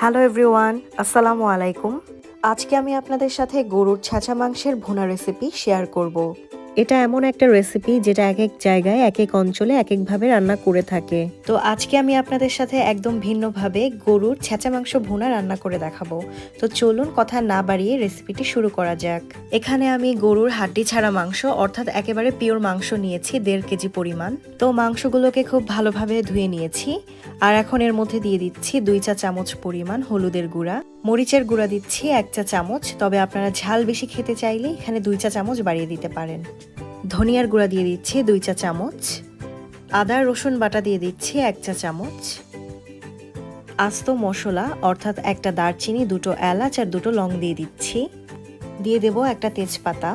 Hello everyone, আসসালামু আলাইকুম। আজকে আমি আপনাদের সাথে গরুর ছাঁচা মাংসের ভুনা রেসিপি শেয়ার করব। এটা এমন একটা রেসিপি যেটা এক এক জায়গায় এক এক অঞ্চলে এক একভাবে রান্না করে থাকে। তো আজকে আমি আপনাদের সাথে একদম ভিন্নভাবে গরুর ছাঁচা মাংস ভুনা রান্না করে দেখাবো। তো চলুন কথা না বাড়িয়ে রেসিপিটি শুরু করা যাক। এখানে আমি গরুর হাড্ডি ছাড়া মাংস অর্থাৎ একেবারে পিওর মাংস নিয়েছি 1.5 কেজি পরিমাণ। তো মাংসগুলোকে খুব ভালোভাবে ধুয়ে নিয়েছি। আর এখন এর মধ্যে দিয়ে দিচ্ছি 2 চা চামচ পরিমাণ হলুদের গুঁড়া, মরিচের গুঁড়া দিচ্ছি 1 চা চামচ, তবে আপনারা ঝাল বেশি খেতে চাইলে এখানে 2 চা চামচ বাড়িয়ে দিতে পারেন। ধনিয়ার গুঁড়া দিয়ে দিচ্ছি 2 চা চামচ, আদা রসুন বাটা দিয়ে দিচ্ছি 1 চা চামচ, আস্ত মশলা অর্থাৎ একটা দারচিনি, 2টো এলাচ আর 2টো লং দিয়ে দিচ্ছি, দিয়ে দেব একটা তেজপাতা।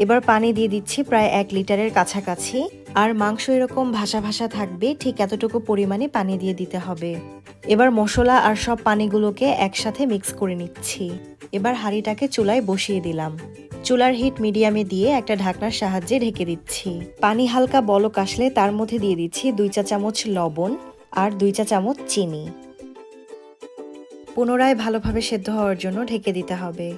এবার পানি দিয়ে দিচ্ছি প্রায় 1 লিটারের কাছাকাছি। আর মাংস এরকম ভাসা ভাসা থাকবে, ঠিক এতটুকু পরিমাণে পানি দিয়ে দিতে হবে। এবার মশলা আর সব পানিগুলোকে একসাথে মিক্স করে নিচ্ছি। এবার হাঁড়িটাকে চুলায় বসিয়ে দিলাম। চুলার হিট মিডিয়ামে দিয়ে একটা ঢাকনার সাহায্যে ঢেকে দিচ্ছি। পানি হালকা বলক আসলে তার মধ্যে দিয়ে দিচ্ছি 2 চা চামচ লবণ আর 2 চা চামচ চিনি। পুনরায় ভালোভাবে সেদ্ধ হওয়ার জন্য ঢেকে দিতে হবে।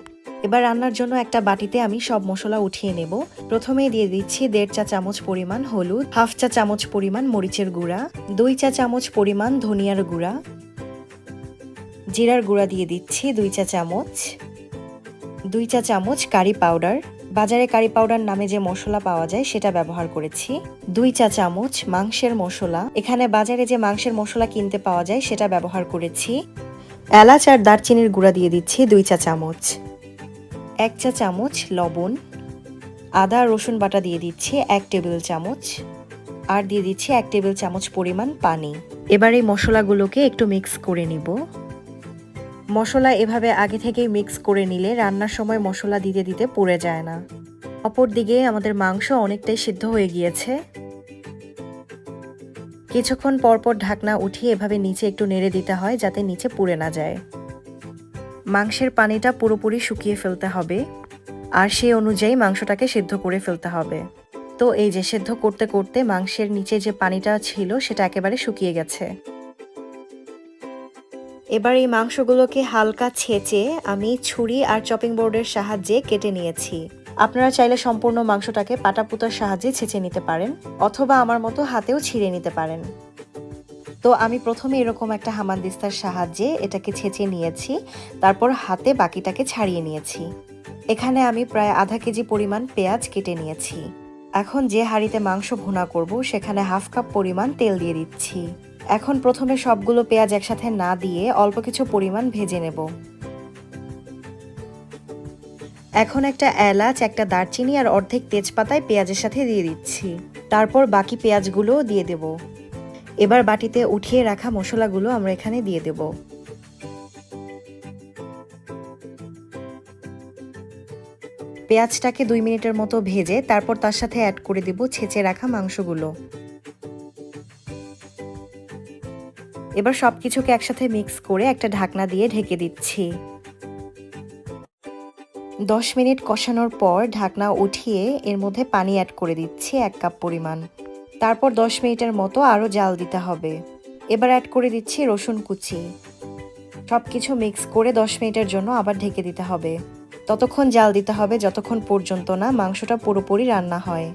এবার রান্নার জন্য একটা বাটিতে আমি সব মশলা উঠিয়ে নেব। প্রথমেই দিয়ে দিচ্ছি 1.5 চা চামচ পরিমাণ হলুদ, 1/2 চা চামচ পরিমাণ মরিচের গুঁড়া, 2 চা চামচ পরিমাণ ধনিয়ার গুঁড়া, জিরার গুঁড়া দিয়ে দিচ্ছি 2 চা চামচ, 2 চা চামচ কারি পাউডার, বাজারে কারি পাউডার নামে যে মশলা পাওয়া যায় সেটা ব্যবহার করেছি, 2 চা চামচ মাংসের মশলা, এখানে বাজারে যে মাংসের মশলা কিনতে পাওয়া যায় সেটা ব্যবহার করেছি, এলাচ আর দারচিনির গুঁড়া দিয়ে দিচ্ছি 2 চা চামচ, 1 চা চামচ লবণ, আদা রসুন বাটা দিয়ে দিচ্ছি 1 টেবিল চামচ, আর দিয়ে দিচ্ছি 1 টেবিল চামচ পরিমাণ পানি। এবার এই মশলাগুলোকে একটু মিক্স করে নিব। মশলা এভাবে আগে থেকেই মিক্স করে নিলে রান্নার সময় মশলা দিতে দিতে পুড়ে যায় না। অপরদিকে আমাদের মাংস অনেকটাই সিদ্ধ হয়ে গিয়েছে। কিছুক্ষণ পরপর ঢাকনা উঠিয়ে এভাবে নিচে একটু নেড়ে দিতে হয় যাতে নিচে পুড়ে না যায়। মাংসের পানিটা পুরোপুরি শুকিয়ে ফেলতে হবে, আর সেই অনুযায়ী মাংসটাকে সিদ্ধ করে ফেলতে হবে। তো এই যে সিদ্ধ করতে করতে মাংসের নিচে যে পানিটা ছিল সেটা একেবারে শুকিয়ে গেছে। এবার এই মাংসগুলোকে হালকা ছেঁচে আমি ছুরি আর চপিং বোর্ডের সাহায্যে কেটে নিয়েছি। আপনারা চাইলে সম্পূর্ণ মাংসটাকে পাটাপুতার সাহায্যে ছেঁচে নিতে পারেন, অথবা আমার মতো হাতেও ছিঁড়ে নিতে পারেন। তো আমি প্রথমে এরকম একটা হামানদিস্তার সাহায্যে এটাকে ছেঁচে নিয়েছি, তারপর হাতে বাকিটাকে ছাড়িয়ে নিয়েছি। এখানে আমি প্রায় আধা কেজি পরিমাণ পেঁয়াজ কেটে নিয়েছি। এখন যে হাঁড়িতে মাংস ভুনা করব সেখানে 1/2 কাপ পরিমাণ তেল দিয়ে দিচ্ছি। এখন প্রথমে সবগুলো পেঁয়াজ একসাথে না দিয়ে অল্প কিছু পরিমাণ ভেজে নেব। এখন একটা এলাচ, একটা দারচিনি আর অর্ধেক তেজপাতায় পেঁয়াজের সাথে দিয়ে দিচ্ছি। তারপর বাকি পেঁয়াজগুলো দিয়ে দেব। এবার বাটিতে উঠিয়ে রাখা মশলাগুলো আমরা এখানে দিয়ে দেব। পেঁয়াজটাকে 2 মিনিটের মতো ভেজে তারপর তার সাথে অ্যাড করে দেব ছেঁচে রাখা মাংসগুলো। এবার সবকিছুকে একসাথে মিক্স করে একটা ঢাকনা দিয়ে ঢেকে দিচ্ছি। 10 মিনিট কষানোর পর ঢাকনা উঠিয়ে এর মধ্যে পানি অ্যাড করে দিচ্ছি 1 কাপ পরিমাণ। তারপর 10 মিনিটের মতো আরও জাল দিতে হবে। এবার অ্যাড করে দিচ্ছি রসুন কুচি। সবকিছু মিক্স করে 10 মিনিটের জন্য আবার ঢেকে দিতে হবে। ততক্ষণ জাল দিতে হবে যতক্ষণ পর্যন্ত না মাংসটা পুরোপুরি রান্না হয়।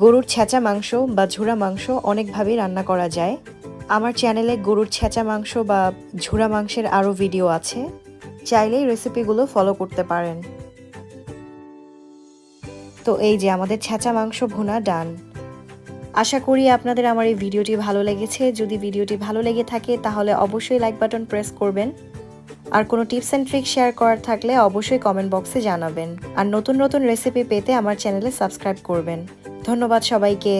গরুর ছেঁচা মাংস বা ঝুরা মাংস অনেকভাবেই রান্না করা যায়। আমার চ্যানেলে গরুর ছেঁচা মাংস বা ঝুরা মাংসের আরও ভিডিও আছে, চাইলেই রেসিপিগুলো ফলো করতে পারেন। তো এই যে আমাদের ছেঁচা মাংস ভুনা ডান। আশা করি আপনাদের আমার এই ভিডিওটি ভালো লেগেছে। যদি ভিডিওটি ভালো লেগে থাকে তাহলে অবশ্যই লাইক বাটন প্রেস করবেন। আর কোনো টিপস অ্যান্ড ট্রিক শেয়ার করার থাকলে অবশ্যই কমেন্ট বক্সে জানাবেন। আর নতুন নতুন রেসিপি পেতে আমার চ্যানেলে সাবস্ক্রাইব করবেন। ধন্যবাদ সবাইকে।